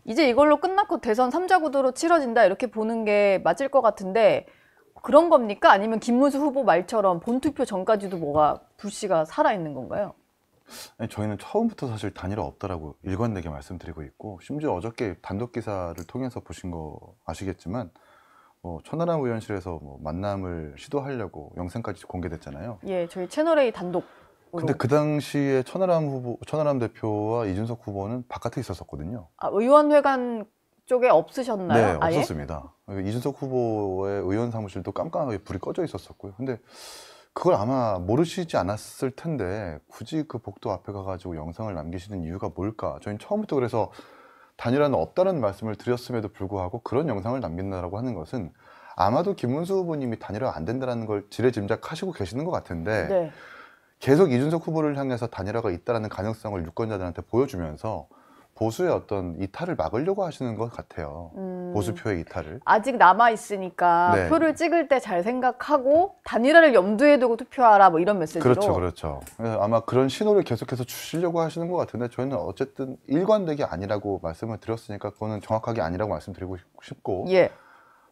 이제 이걸로 끝났고 대선 3자 구도로 치러진다 이렇게 보는 게 맞을 것 같은데 그런 겁니까? 아니면 김문수 후보 말처럼 본투표 전까지도 뭐가 불씨가 살아있는 건가요? 아니, 저희는 처음부터 사실 단일화 없다라고 일관되게 말씀드리고 있고, 심지어 어저께 단독 기사를 통해서 보신 거 아시겠지만 천하람 의원실에서 만남을 시도하려고 영상까지 공개됐잖아요. 예, 저희 채널A 단독. 근데 그 당시에 천하람 대표와 이준석 후보는 바깥에 있었었거든요. 아, 의원회관 쪽에 없으셨나요? 네, 아예? 없었습니다. 이준석 후보의 의원 사무실도 깜깜하게 불이 꺼져 있었었고요. 근데 그걸 아마 모르시지 않았을 텐데 굳이 그 복도 앞에 가가지고 영상을 남기시는 이유가 뭘까? 저희는 처음부터 그래서 단일화는 없다는 말씀을 드렸음에도 불구하고 그런 영상을 남긴다라고 하는 것은 아마도 김문수 후보님이 단일화 안 된다는 걸 지레짐작하시고 계시는 것 같은데, 네. 계속 이준석 후보를 향해서 단일화가 있다는 가능성을 유권자들한테 보여주면서 보수의 어떤 이탈을 막으려고 하시는 것 같아요. 보수표의 이탈을. 아직 남아있으니까 네. 표를 찍을 때 잘 생각하고 단일화를 염두에 두고 투표하라 뭐 이런 메시지로. 그렇죠, 그렇죠. 그래서 아마 그런 신호를 계속해서 주시려고 하시는 것 같은데, 저희는 어쨌든 일관되게 아니라고 말씀을 드렸으니까 그거는 정확하게 아니라고 말씀드리고 싶고, 예.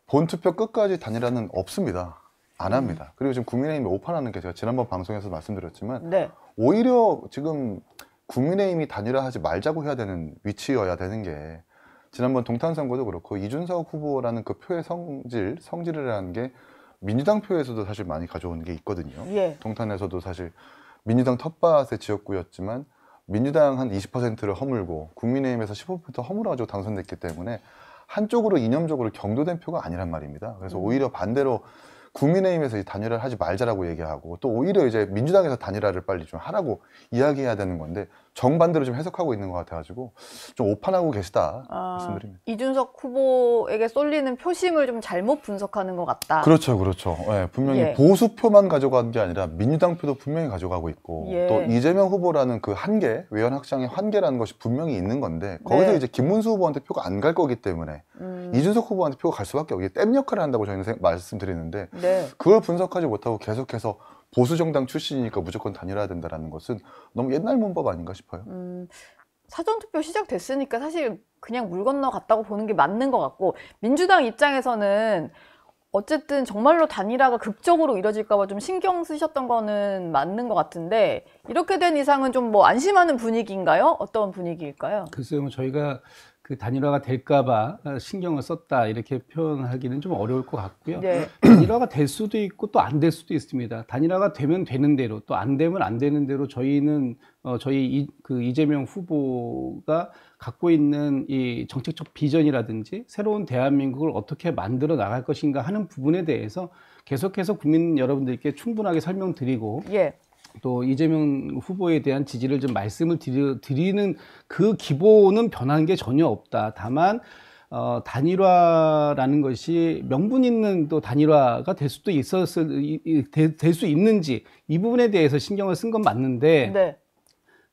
본투표 끝까지 단일화는 없습니다. 안 합니다. 그리고 지금 국민의힘이 오판하는 게, 제가 지난번 방송에서 말씀드렸지만 네. 오히려 지금 국민의힘이 단일화하지 말자고 해야 되는 위치여야 되는 게, 지난번 동탄 선거도 그렇고 이준석 후보라는 그 표의 성질이라는 게 민주당 표에서도 사실 많이 가져오는 게 있거든요. 예. 동탄에서도 사실 민주당 텃밭의 지역구였지만 민주당 한 20%를 허물고 국민의힘에서 15% 허물어가지고 당선됐기 때문에 한쪽으로 이념적으로 경도된 표가 아니란 말입니다. 그래서 오히려 반대로 국민의힘에서 이 단일화를 하지 말자라고 얘기하고, 또 오히려 이제 민주당에서 단일화를 빨리 좀 하라고 이야기해야 되는 건데 정반대로 좀 해석하고 있는 것 같아가지고 좀 오판하고 계시다 말씀드립니다. 이준석 후보에게 쏠리는 표심을 좀 잘못 분석하는 것 같다. 그렇죠, 그렇죠. 네, 분명히 예. 보수표만 가져간 게 아니라 민주당 표도 분명히 가져가고 있고, 예. 또 이재명 후보라는 그 한계, 외연 확장의 한계라는 것이 분명히 있는 건데, 거기서 네. 이제 김문수 후보한테 표가 안 갈 거기 때문에 이준석 후보한테 표가 갈 수밖에 없게 땜 역할을 한다고 저희는 말씀드리는데, 네. 그걸 분석하지 못하고 계속해서 보수 정당 출신이니까 무조건 단일화해야 된다는 것은 너무 옛날 문법 아닌가 싶어요. 사전투표 시작됐으니까 사실 그냥 물 건너갔다고 보는 게 맞는 것 같고, 민주당 입장에서는 어쨌든 정말로 단일화가 극적으로 이뤄질까 봐 좀 신경 쓰셨던 거는 맞는 것 같은데, 이렇게 된 이상은 좀 뭐 안심하는 분위기인가요? 어떤 분위기일까요? 글쎄요, 저희가 그 단일화가 될까봐 신경을 썼다 이렇게 표현하기는 좀 어려울 것 같고요. 네. 단일화가 될 수도 있고 또 안 될 수도 있습니다. 단일화가 되면 되는 대로, 또 안 되면 안 되는 대로 저희는 저희 이재명 후보가 갖고 있는 이 정책적 비전이라든지 새로운 대한민국을 어떻게 만들어 나갈 것인가 하는 부분에 대해서 계속해서 국민 여러분들께 충분하게 설명드리고, 예. 또 이재명 후보에 대한 지지를 좀 말씀을 드리는 그 기본은 변한 게 전혀 없다. 다만 단일화라는 것이 명분 있는 또 단일화가 될 수도 될 수 있는지, 이 부분에 대해서 신경을 쓴 건 맞는데, 네.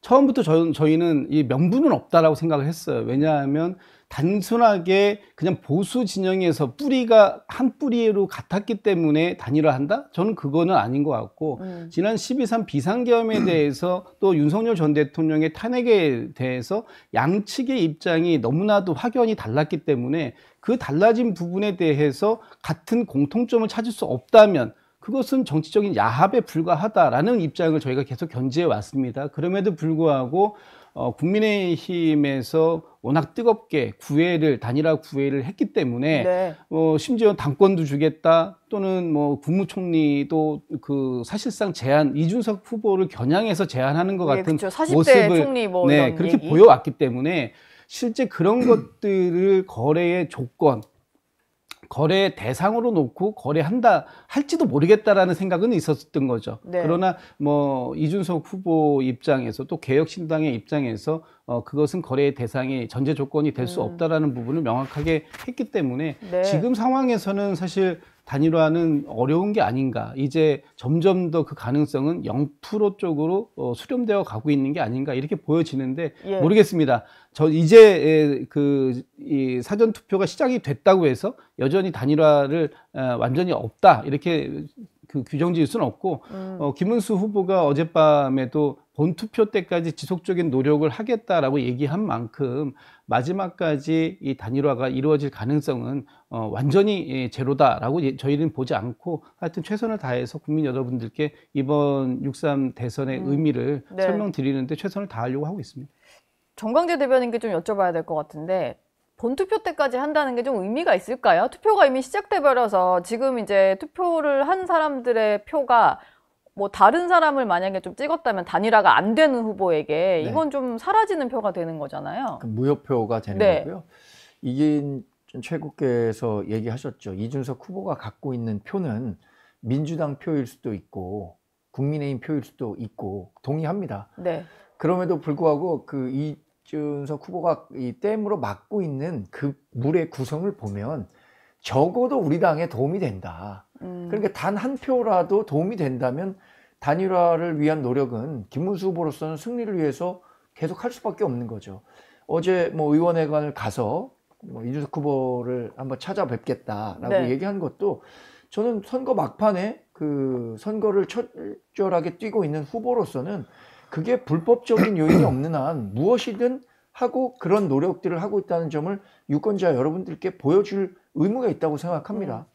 처음부터 저희는 이 명분은 없다라고 생각을 했어요. 왜냐하면 단순하게 그냥 보수 진영에서 뿌리가 한 뿌리로 같았기 때문에 단일화한다? 저는 그거는 아닌 것 같고, 지난 12.3 비상계엄에 대해서 또 윤석열 전 대통령의 탄핵에 대해서 양측의 입장이 너무나도 확연히 달랐기 때문에 그 달라진 부분에 대해서 같은 공통점을 찾을 수 없다면 그것은 정치적인 야합에 불과하다라는 입장을 저희가 계속 견지해 왔습니다. 그럼에도 불구하고 국민의힘에서 워낙 뜨겁게 단일화 구애를 했기 때문에, 네. 심지어 당권도 주겠다, 또는 국무총리도 사실상 이준석 후보를 겨냥해서 제안하는 것 같은 그렇죠. 40대 모습을 총리 뭐 네, 이런 그렇게 얘기. 보여왔기 때문에 실제 그런 것들을 거래의 조건, 거래 대상으로 놓고 거래한다 할지도 모르겠다라는 생각은 있었던 거죠. 네. 그러나 이준석 후보 입장에서, 또 개혁신당의 입장에서 그것은 거래의 대상이 전제 조건이 될 수 없다라는 부분을 명확하게 했기 때문에, 네. 지금 상황에서는 사실 단일화는 어려운 게 아닌가, 이제 점점 더 그 가능성은 0% 쪽으로 수렴되어 가고 있는 게 아닌가 이렇게 보여지는데, 예. 모르겠습니다. 이제 이 사전 투표가 시작이 됐다고 해서 여전히 단일화를 완전히 없다 이렇게 규정 지을 수는 없고, 김문수 후보가 어젯밤에도 본투표 때까지 지속적인 노력을 하겠다라고 얘기한 만큼 마지막까지 이 단일화가 이루어질 가능성은 완전히 제로다라고 저희는 보지 않고 하여튼 최선을 다해서 국민 여러분들께 이번 6.3 대선의 의미를 네. 설명드리는데 최선을 다하려고 하고 있습니다. 정광재 대변인께 좀 여쭤봐야 될 것 같은데 본투표 때까지 한다는 게 좀 의미가 있을까요? 투표가 이미 시작돼 버려서 지금 이제 투표를 한 사람들의 표가 뭐 다른 사람을 만약에 좀 찍었다면 단일화가 안 되는 후보에게 네. 이건 좀 사라지는 표가 되는 거잖아요. 그 무효표가 되는 네. 거고요. 이긴 최고께서 얘기하셨죠. 이준석 후보가 갖고 있는 표는 민주당 표일 수도 있고 국민의힘 표일 수도 있고 동의합니다. 네. 그럼에도 불구하고 그 이준석 후보가 이 댐으로 막고 있는 그 물의 구성을 보면 적어도 우리 당에 도움이 된다. 그러니까 단 한 표라도 도움이 된다면 단일화를 위한 노력은 김문수 후보로서는 승리를 위해서 계속 할 수밖에 없는 거죠. 어제 뭐 의원회관을 가서 뭐 이준석 후보를 한번 찾아뵙겠다라고 네. 얘기한 것도 저는 선거 막판에 그 선거를 철저하게 뛰고 있는 후보로서는 그게 불법적인 요인이 없는 한 무엇이든 하고 그런 노력들을 하고 있다는 점을 유권자 여러분들께 보여줄 의무가 있다고 생각합니다.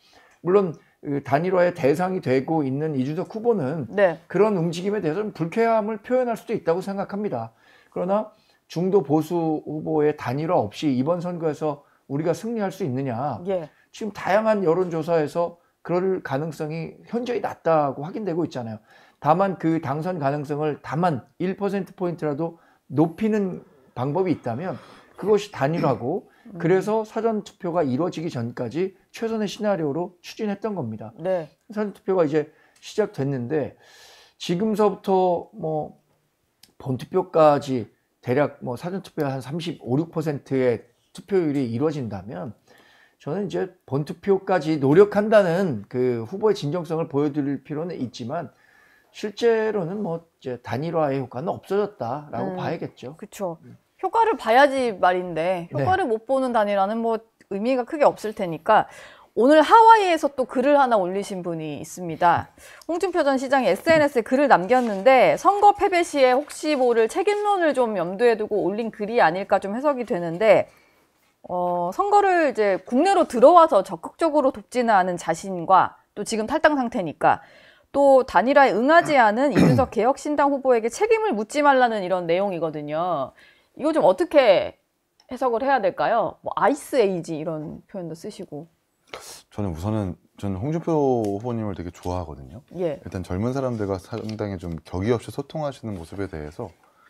물론 그 단일화의 대상이 되고 있는 이준석 후보는 네. 그런 움직임에 대해서는 불쾌함을 표현할 수도 있다고 생각합니다. 그러나 중도 보수 후보의 단일화 없이 이번 선거에서 우리가 승리할 수 있느냐. 예. 지금 다양한 여론조사에서 그럴 가능성이 현저히 낮다고 확인되고 있잖아요. 다만 그 당선 가능성을 다만 1%포인트라도 높이는 방법이 있다면 그것이 단일화고 그래서 사전투표가 이루어지기 전까지 최선의 시나리오로 추진했던 겁니다. 네. 사전투표가 이제 시작됐는데 지금서부터 뭐 본투표까지 대략 뭐 사전투표 한 35, 6%의 투표율이 이루어진다면 저는 이제 본투표까지 노력한다는 그 후보의 진정성을 보여드릴 필요는 있지만 실제로는 뭐 이제 단일화의 효과는 없어졌다라고 봐야겠죠. 그렇죠. 효과를 봐야지 말인데 효과를 못 보는 단일화는 뭐 의미가 크게 없을 테니까 오늘 하와이에서 또 글을 하나 올리신 분이 있습니다. 홍준표 전 시장이 SNS에 글을 남겼는데 선거 패배 시에 혹시 모를 책임론을 좀 염두에 두고 올린 글이 아닐까 좀 해석이 되는데 선거를 이제 국내로 들어와서 적극적으로 돕지는 않은 자신과 또 지금 탈당 상태니까 또 단일화에 응하지 않은 이준석 개혁신당 후보에게 책임을 묻지 말라는 이런 내용이거든요. 이거 좀 어떻게 해석을 해야 될까요? 뭐 아이스 에이지 이런 표현도 쓰시고. 저는 홍준표 후보님을 되게 좋아하거든요. 예. 일단 젊은 사람들과 상당히 좀 격의 없이 소통하시는 모습에 대해서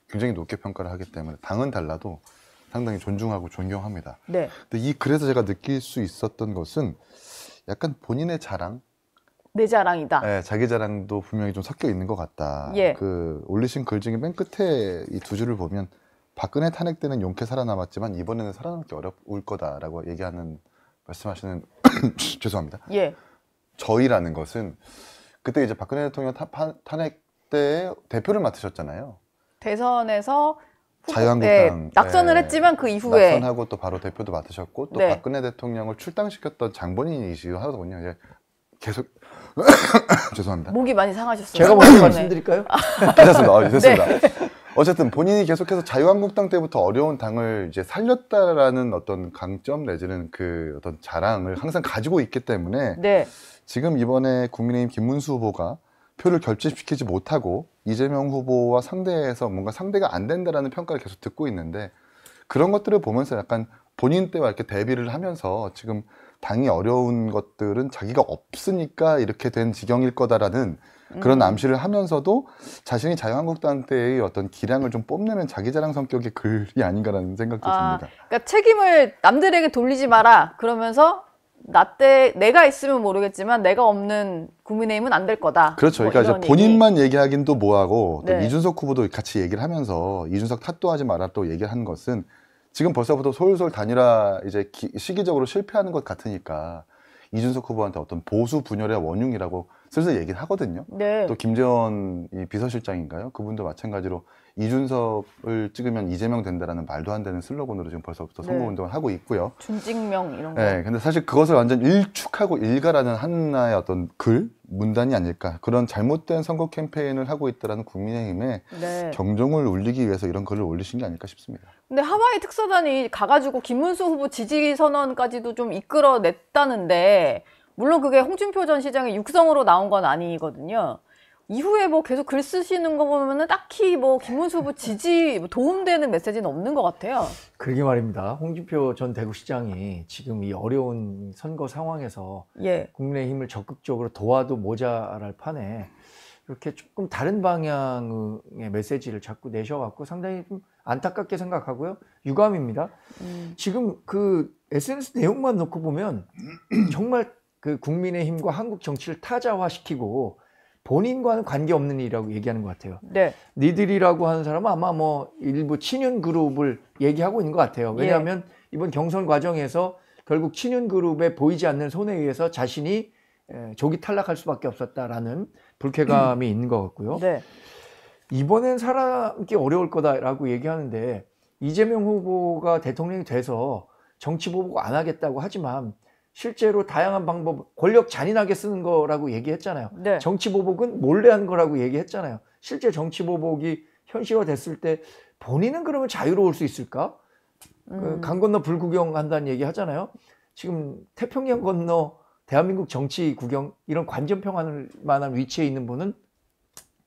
굉장히 높게 평가를 하기 때문에 당은 달라도 상당히 존중하고 존경합니다. 네. 근데 그래서 제가 느낄 수 있었던 것은 약간 본인의 자랑, 내 자랑이다. 네, 자기 자랑도 분명히 좀 섞여 있는 것 같다. 예. 그 올리신 글 중에 맨 끝에 이 두 줄을 보면 박근혜 탄핵 때는 용케 살아남았지만 이번에는 살아남기 어려울 거다라고 말씀하시는 죄송합니다. 예. 저희라는 것은 그때 이제 박근혜 대통령 탄핵 때 대표를 맡으셨잖아요. 대선에서 자유한국당 낙선을 했지만 그 이후에 낙선하고 또 바로 대표도 맡으셨고 또 네. 박근혜 대통령을 출당시켰던 장본인이시기도 하거든요. 이제 계속 죄송합니다. 목이 많이 상하셨어요. 제가 먼저 네. 말씀드릴까요? 괜찮습니다. 됐습니다. 어쨌든 본인이 계속해서 자유한국당 때부터 어려운 당을 이제 살렸다라는 어떤 강점 내지는 그 어떤 자랑을 항상 가지고 있기 때문에 네. 지금 이번에 국민의힘 김문수 후보가 표를 결집시키지 못하고 이재명 후보와 상대해서 뭔가 상대가 안 된다라는 평가를 계속 듣고 있는데 그런 것들을 보면서 약간 본인 때와 이렇게 대비를 하면서 지금 당이 어려운 것들은 자기가 없으니까 이렇게 된 지경일 거다라는 그런 암시를 하면서도 자신이 자유한국당 때의 어떤 기량을 좀 뽐내는 자기 자랑 성격의 글이 아닌가라는 생각도 듭니다. 그러니까 책임을 남들에게 돌리지 마라. 그러면서 내가 있으면 모르겠지만 내가 없는 국민의힘은 안 될 거다. 그렇죠. 뭐 그러니까 이런 이제 본인만 얘기하긴 또 뭐하고 또 네. 이준석 후보도 같이 얘기를 하면서 이준석 탓도 하지 마라 또 얘기한 것은 지금 벌써부터 솔솔 단일화 이제 시기적으로 실패하는 것 같으니까 이준석 후보한테 어떤 보수 분열의 원흉이라고 슬슬 얘기를 하거든요. 네. 또 김재원 이 비서실장인가요? 그분도 마찬가지로 이준석을 찍으면 이재명 된다라는 말도 안 되는 슬로건으로 지금 벌써부터 네. 선거운동을 하고 있고요. 준직명 이런 거. 네, 근데 사실 그것을 완전 일축하고 일가라는 하나의 어떤 문단이 아닐까. 그런 잘못된 선거 캠페인을 하고 있다라는 국민의힘의 네. 경종을 울리기 위해서 이런 글을 올리신 게 아닐까 싶습니다. 근데 하와이 특사단이 가가지고 김문수 후보 지지 선언까지도 좀 이끌어냈다는데, 물론 그게 홍준표 전 시장의 육성으로 나온 건 아니거든요. 이후에 뭐 계속 글 쓰시는 거 보면은 딱히 뭐 김문수 후보 지지 도움되는 메시지는 없는 것 같아요. 그러게 말입니다. 홍준표 전 대구시장이 지금 이 어려운 선거 상황에서 예. 국민의힘을 적극적으로 도와도 모자랄 판에 이렇게 조금 다른 방향의 메시지를 자꾸 내셔갖고 상당히 좀 안타깝게 생각하고요. 유감입니다. 지금 그 SNS 내용만 놓고 보면 정말 그 국민의힘과 한국 정치를 타자화시키고 본인과는 관계없는 일이라고 얘기하는 것 같아요. 네. 니들이라고 하는 사람은 아마 뭐 일부 친윤 그룹을 얘기하고 있는 것 같아요. 왜냐하면 이번 경선 과정에서 결국 친윤 그룹에 보이지 않는 손에 의해서 자신이 조기 탈락할 수밖에 없었다라는 불쾌감이 있는 것 같고요. 네. 이번엔 살아남기 어려울 거다라고 얘기하는데 이재명 후보가 대통령이 돼서 정치 보복 안 하겠다고 하지만 실제로 다양한 방법, 권력 잔인하게 쓰는 거라고 얘기했잖아요. 네. 정치 보복은 몰래 한 거라고 얘기했잖아요. 실제 정치 보복이 현실화됐을 때 본인은 그러면 자유로울 수 있을까? 강 건너 불구경 한다는 얘기 하잖아요. 지금 태평양 건너 대한민국 정치 구경 이런 관전평할 만한 위치에 있는 분은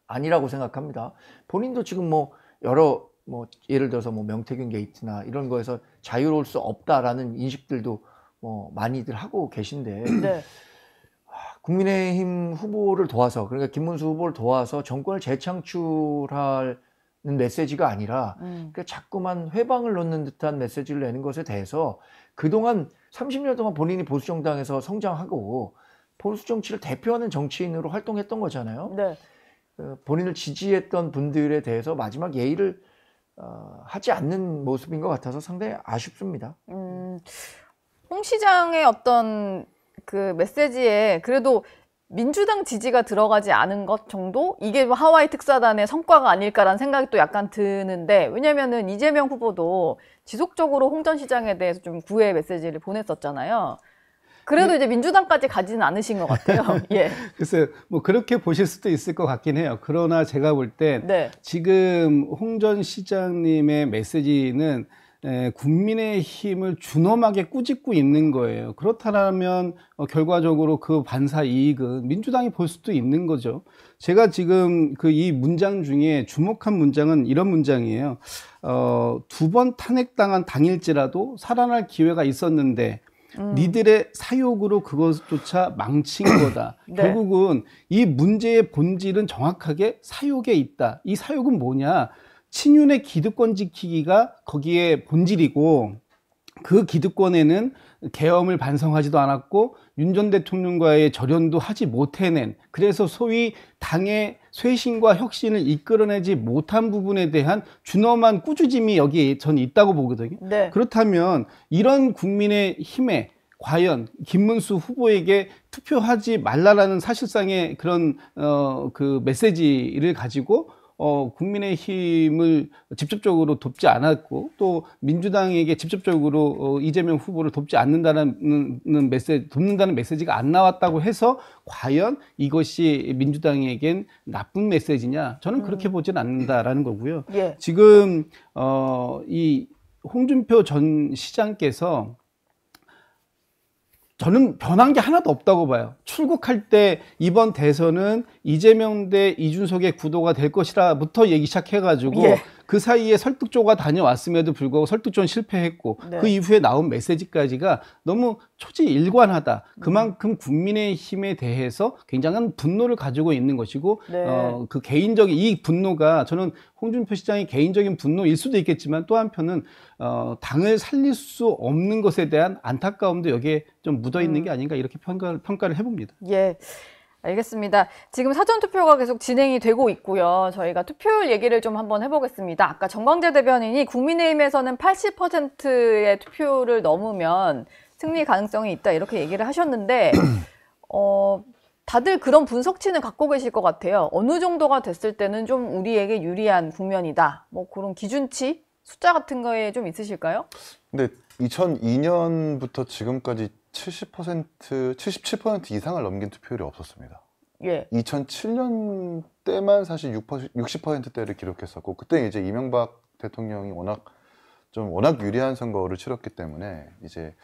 아니라고 생각합니다. 본인도 지금 뭐 여러 뭐 예를 들어서 뭐 명태균 게이트나 이런 거에서 자유로울 수 없다라는 인식들도 뭐 많이들 하고 계신데 네. 국민의힘 후보를 도와서 그러니까 김문수 후보를 도와서 정권을 재창출하는 메시지가 아니라 그러니까 자꾸만 회방을 놓는 듯한 메시지를 내는 것에 대해서 그동안 30년 동안 본인이 보수정당에서 성장하고 보수 정치를 대표하는 정치인으로 활동했던 거잖아요. 네. 본인을 지지했던 분들에 대해서 마지막 예의를 하지 않는 모습인 것 같아서 상당히 아쉽습니다. 홍 시장의 어떤 그 메시지에 그래도 민주당 지지가 들어가지 않은 것 정도? 이게 하와이 특사단의 성과가 아닐까라는 생각이 또 약간 드는데, 왜냐면은 이재명 후보도 지속적으로 홍 전 시장에 대해서 좀 구애 메시지를 보냈었잖아요. 그래도 이제 민주당까지 가지는 않으신 것 같아요. 예. 글쎄요, 뭐 그렇게 보실 수도 있을 것 같긴 해요. 그러나 제가 볼 땐 네. 지금 홍 전 시장님의 메시지는 국민의힘을 준엄하게 꾸짖고 있는 거예요. 그렇다면 결과적으로 그 반사 이익은 민주당이 볼 수도 있는 거죠. 제가 지금 그 이 문장 중에 주목한 문장은 이런 문장이에요. 2번 탄핵당한 당일지라도 살아날 기회가 있었는데 니들의 사욕으로 그것조차 망친 거다. 네. 결국은 이 문제의 본질은 정확하게 사욕에 있다. 이 사욕은 뭐냐? 친윤의 기득권 지키기가 거기에 본질이고, 그 기득권에는 계엄을 반성하지도 않았고 윤 전 대통령과의 절연도 하지 못해낸, 그래서 소위 당의 쇄신과 혁신을 이끌어내지 못한 부분에 대한 준엄한 꾸짖음이 여기에 저는 있다고 보거든요. 네. 그렇다면 이런 국민의힘에 과연 김문수 후보에게 투표하지 말라라는 사실상의 그런 그 메시지를 가지고 국민의힘을 직접적으로 돕지 않았고, 또 민주당에게 직접적으로 이재명 후보를 돕지 않는다는 메시지, 돕는다는 메시지가 안 나왔다고 해서 과연 이것이 민주당에겐 나쁜 메시지냐? 저는 그렇게 보진 않는다라는 거고요. 예. 지금 이 홍준표 전 시장께서 저는 변한 게 하나도 없다고 봐요. 출국할 때 이번 대선은 이재명 대 이준석의 구도가 될 것이라부터 얘기 시작해가지고 예. 그 사이에 설득조가 다녀왔음에도 불구하고 설득조는 실패했고, 네. 그 이후에 나온 메시지까지가 너무 초지일관하다. 그만큼 국민의힘에 대해서 굉장한 분노를 가지고 있는 것이고, 네. 그 개인적인 이 분노가, 저는 홍준표 시장의 개인적인 분노일 수도 있겠지만 또 한편은 당을 살릴 수 없는 것에 대한 안타까움도 여기에 좀 묻어 있는 게 아닌가, 이렇게 평가를 해봅니다. 예. 알겠습니다. 지금 사전투표가 계속 진행이 되고 있고요. 저희가 투표율 얘기를 좀 한번 해보겠습니다. 아까 정광재 대변인이 국민의힘에서는 80%의 투표를 넘으면 승리 가능성이 있다, 이렇게 얘기를 하셨는데 다들 그런 분석치는 갖고 계실 것 같아요. 어느 정도가 됐을 때는 좀 우리에게 유리한 국면이다. 뭐 그런 기준치, 숫자 같은 거에 좀 있으실까요? 근데 2002년부터 지금까지 70%, 77% 이상을 넘긴 투표율이 없었습니다. 예. 2007년 때만 사실 60%대를 기록했었고, 그때 이제 이명박 대통령이 워낙 유리한 선거를 치렀기 때문에 이제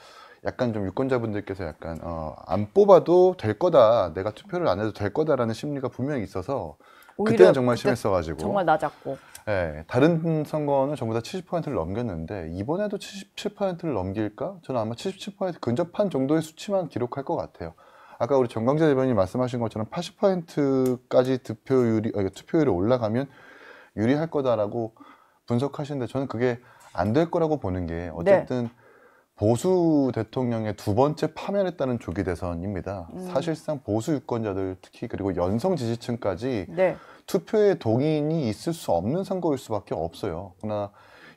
약간 좀 유권자분들께서 약간 안 뽑아도 될 거다, 내가 투표를 안 해도 될 거다라는 심리가 분명히 있어서 그때는 정말 심했어가지고 정말 낮았고. 네, 다른 선거는 전부 다 70%를 넘겼는데 이번에도 77%를 넘길까? 저는 아마 77% 근접한 정도의 수치만 기록할 것 같아요. 아까 우리 정광재 대변인이 말씀하신 것처럼 80%까지 투표율이 올라가면 유리할 거다라고 분석하시는데, 저는 그게 안 될 거라고 보는 게, 어쨌든 보수 대통령의 두 번째 파면했다는 조기 대선입니다. 사실상 보수 유권자들, 특히 그리고 연성 지지층까지 네. 투표에 동의인이 있을 수 없는 선거일 수밖에 없어요. 그러나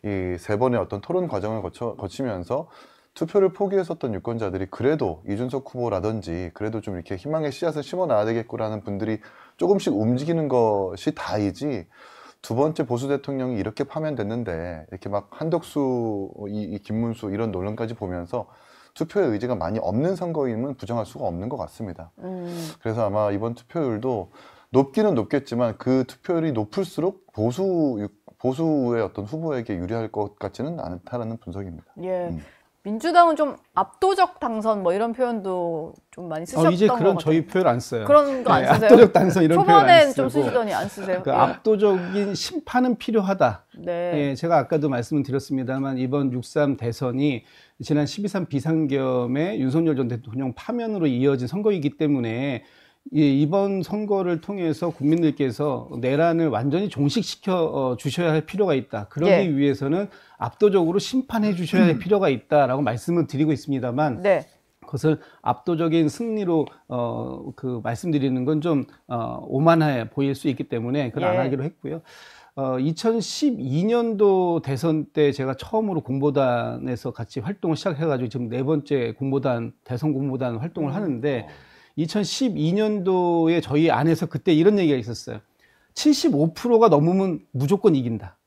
이 세 번의 어떤 토론 과정을 거치면서 투표를 포기했었던 유권자들이 그래도 이준석 후보라든지 그래도 좀 이렇게 희망의 씨앗을 심어놔야 되겠구라는 분들이 조금씩 움직이는 것이 다이지, 두 번째 보수 대통령이 이렇게 파면됐는데 이렇게 막 한덕수, 이 김문수 이런 논란까지 보면서 투표의 의지가 많이 없는 선거임은 부정할 수가 없는 것 같습니다. 그래서 아마 이번 투표율도 높기는 높겠지만 그 투표율이 높을수록 보수의 어떤 후보에게 유리할 것 같지는 않다라는 분석입니다. 예. 민주당은 좀 압도적 당선 뭐 이런 표현도 좀 많이 쓰셨던 이제 것 그런 같아요. 저희 표현 안 써요. 그런 거 안 쓰세요? 압도적 당선 이런 표현 안 초반엔 쓰고. 좀 쓰시더니 안 쓰세요? 그 예. 압도적인 심판은 필요하다. 네. 예, 제가 아까도 말씀을 드렸습니다만 이번 6.3 대선이 지난 12.3 비상겸의 윤석열 전 대통령 파면으로 이어진 선거이기 때문에 이번 선거를 통해서 국민들께서 내란을 완전히 종식시켜 주셔야 할 필요가 있다. 그러기 예. 위해서는 압도적으로 심판해 주셔야 할 필요가 있다라고 말씀을 드리고 있습니다만 네. 그것을 압도적인 승리로 말씀드리는 건 좀 오만해 보일 수 있기 때문에 그건 안 예. 하기로 했고요. 2012년도 대선 때 제가 처음으로 공보단에서 같이 활동을 시작해가지고 지금 네 번째 대선 공보단 활동을 하는데 2012년도에 저희 안에서 그때 이런 얘기가 있었어요. 75%가 넘으면 무조건 이긴다.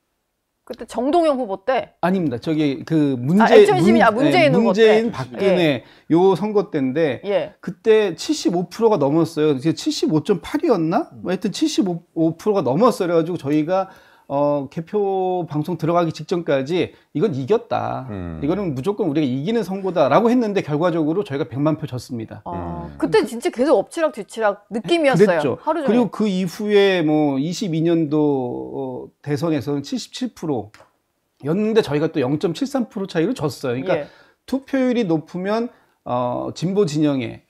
그때 정동영 후보 때 아닙니다. 저기 문재인 박근혜 요 선거 때인데 예. 그때 75%가 넘었어요. 75.8이었나? 하여튼 75%가 넘었어요. 그래가지고 저희가 개표 방송 들어가기 직전까지 이건 이겼다. 이거는 무조건 우리가 이기는 선거다라고 했는데 결과적으로 저희가 100만 표 졌습니다. 그때 진짜 계속 엎치락 뒤치락 느낌이었어요. 그랬죠. 하루 종일. 그리고 그 이후에 뭐 22년도 대선에서는 77%였는데 저희가 또 0.73% 차이로 졌어요. 그러니까 예. 투표율이 높으면 진보 진영에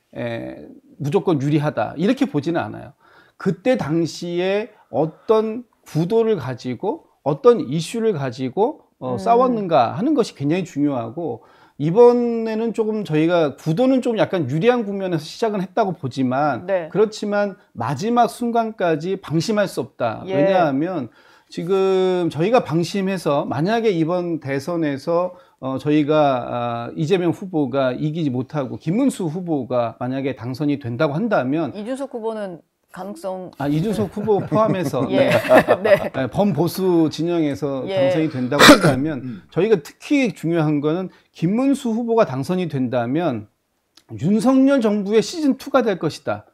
무조건 유리하다 이렇게 보지는 않아요. 그때 당시에 어떤 구도를 가지고 어떤 이슈를 가지고 싸웠는가 하는 것이 굉장히 중요하고, 이번에는 조금 저희가 구도는 좀 약간 유리한 국면에서 시작은 했다고 보지만 네. 그렇지만 마지막 순간까지 방심할 수 없다. 예. 왜냐하면 지금 저희가 방심해서 만약에 이번 대선에서 저희가 이재명 후보가 이기지 못하고 김문수 후보가 만약에 당선이 된다고 한다면 이준석 후보는 가능성 이준석 후보 포함해서 예. 네. 범보수 진영에서 예. 당선이 된다고 한다면 저희가 특히 중요한 거는 김문수 후보가 당선이 된다면 윤석열 정부의 시즌2가 될 것이다.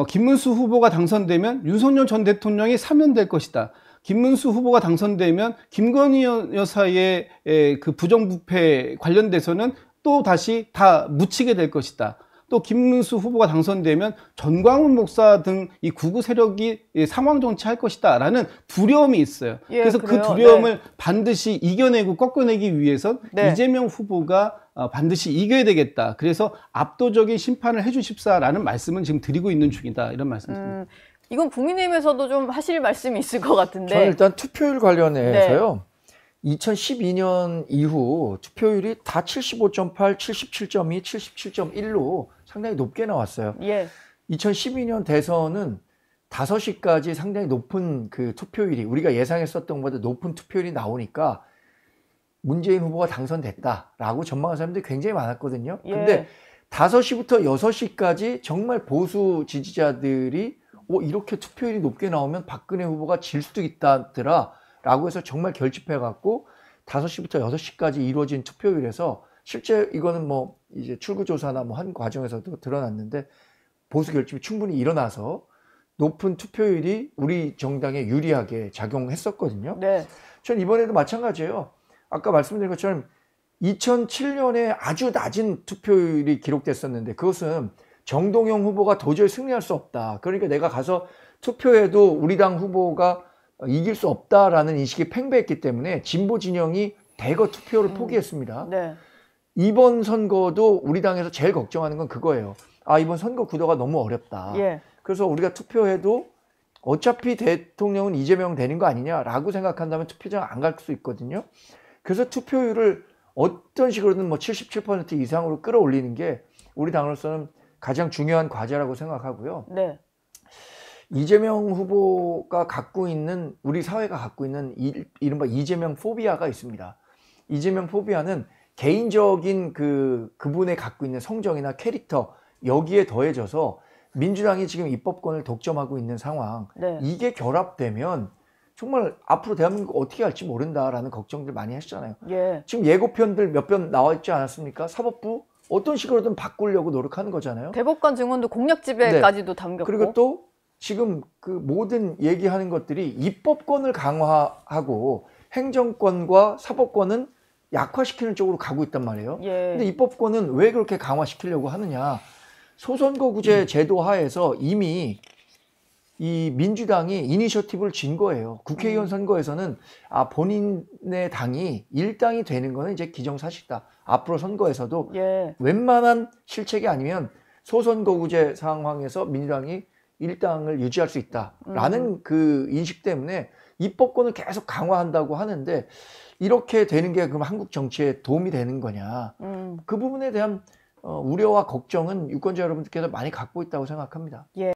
김문수 후보가 당선되면 윤석열 전 대통령이 사면될 것이다. 김문수 후보가 당선되면 김건희 여사의 그 부정부패 관련돼서는 또 다시 다 묻히게 될 것이다. 또 김문수 후보가 당선되면 전광훈 목사 등 이 구구 세력이 상황 정치할 것이다라는 두려움이 있어요. 예, 그래서 그래요? 그 두려움을 반드시 이겨내고 꺾어내기 위해선 네. 이재명 후보가 반드시 이겨야 되겠다. 그래서 압도적인 심판을 해주십사라는 말씀은 지금 드리고 있는 중이다. 이런 말씀입니다. 이건 국민의힘에서도 좀 하실 말씀이 있을 것 같은데. 저는 일단 투표율 관련해서요. 2012년 이후 투표율이 다 75.8, 77.2, 77.1로 상당히 높게 나왔어요. 예. 2012년 대선은 5시까지 상당히 높은 그 투표율이, 우리가 예상했었던 것보다 높은 투표율이 나오니까 문재인 후보가 당선됐다라고 전망한 사람들이 굉장히 많았거든요. 예. 근데 5시부터 6시까지 정말 보수 지지자들이 이렇게 투표율이 높게 나오면 박근혜 후보가 질 수도 있다더라 라고 해서 정말 결집해갖고 5시부터 6시까지 이루어진 투표율에서 실제 이거는 뭐 이제 출구조사나 뭐 한 과정에서도 드러났는데 보수 결집이 충분히 일어나서 높은 투표율이 우리 정당에 유리하게 작용했었거든요. 네. 전 이번에도 마찬가지예요. 아까 말씀드린 것처럼 2007년에 아주 낮은 투표율이 기록됐었는데 그것은 정동영 후보가 도저히 승리할 수 없다. 그러니까 내가 가서 투표해도 우리 당 후보가 이길 수 없다라는 인식이 팽배했기 때문에 진보 진영이 대거 투표를 포기했습니다. 네. 이번 선거도 우리 당에서 제일 걱정하는 건 그거예요. 이번 선거 구도가 너무 어렵다. 예. 그래서 우리가 투표해도 어차피 대통령은 이재명 되는 거 아니냐라고 생각한다면 투표장 안 갈 수 있거든요. 그래서 투표율을 어떤 식으로든 뭐 77% 이상으로 끌어올리는 게 우리 당으로서는 가장 중요한 과제라고 생각하고요. 네. 이재명 후보가 갖고 있는, 우리 사회가 갖고 있는 이른바 이재명 포비아가 있습니다. 이재명 포비아는 개인적인 그분의 갖고 있는 성정이나 캐릭터, 여기에 더해져서 민주당이 지금 입법권을 독점하고 있는 상황, 네. 이게 결합되면 정말 앞으로 대한민국 어떻게 할지 모른다라는 걱정들 많이 하시잖아요. 예. 지금 예고편들 몇 편 나와 있지 않았습니까? 사법부 어떤 식으로든 바꾸려고 노력하는 거잖아요. 대법관 증언도 공약집에까지도 담겼고. 그리고 또 지금 그 모든 얘기하는 것들이 입법권을 강화하고 행정권과 사법권은 약화시키는 쪽으로 가고 있단 말이에요. 예. 근데 입법권은 왜 그렇게 강화시키려고 하느냐? 소선거구제 제도 하에서 이미 이 민주당이 이니셔티브를 진 거예요. 국회의원 선거에서는 본인의 당이 1당이 되는 거는 이제 기정사실이다. 앞으로 선거에서도 예. 웬만한 실책이 아니면 소선거구제 상황에서 민주당이 1당을 유지할 수 있다라는 그 인식 때문에 입법권을 계속 강화한다고 하는데 이렇게 되는 게 그럼 한국 정치에 도움이 되는 거냐. 그 부분에 대한 우려와 걱정은 유권자 여러분들께서 많이 갖고 있다고 생각합니다. 예.